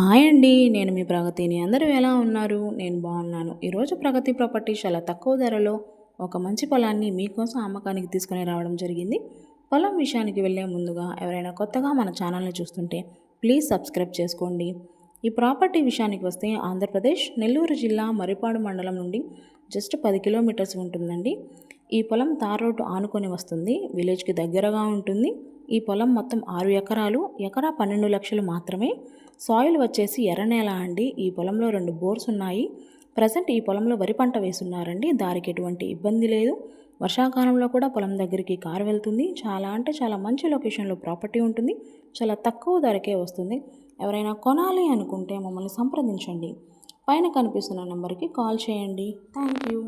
Hi అండి. నేను మీ ప్రగతిని. అందరూ ఎలా ఉన్నారు? నేను బాగున్నాను. ఈరోజు ప్రగతి ప్రాపర్టీస్ చాలా తక్కువ ధరలో ఒక మంచి పొలాన్ని మీకోసం అమ్మకానికి తీసుకుని రావడం జరిగింది. పొలం విషయానికి వెళ్ళే ముందుగా ఎవరైనా కొత్తగా మన ఛానల్ని చూస్తుంటే ప్లీజ్ సబ్స్క్రైబ్ చేసుకోండి. ఈ ప్రాపర్టీ విషయానికి వస్తే ఆంధ్రప్రదేశ్ నెల్లూరు జిల్లా మరిపాడు మండలం నుండి జస్ట్ 10 కిలోమీటర్స్ ఉంటుందండి. ఈ పొలం తార్ రోడ్డు ఆనుకొని వస్తుంది. విలేజ్కి దగ్గరగా ఉంటుంది. ఈ పొలం మొత్తం 6 ఎకరాలు, ఎకరా 12 లక్షలు మాత్రమే. సాయిల్ వచ్చేసి ఎర్ర నేల అండి. ఈ పొలంలో 2 బోర్స్ ఉన్నాయి. ప్రజెంట్ ఈ పొలంలో వరి పంట వేస్తున్నారండి. దానికి ఎటువంటి ఇబ్బంది లేదు. వర్షాకాలంలో కూడా పొలం దగ్గరికి కారు వెళ్తుంది. చాలా అంటే చాలా మంచి లొకేషన్లో ప్రాపర్టీ ఉంటుంది. చాలా తక్కువ ధరకే వస్తుంది. ఎవరైనా కొనాలి అనుకుంటే మమ్మల్ని సంప్రదించండి. పైన కనిపిస్తున్న నెంబర్కి కాల్ చేయండి. Thank you.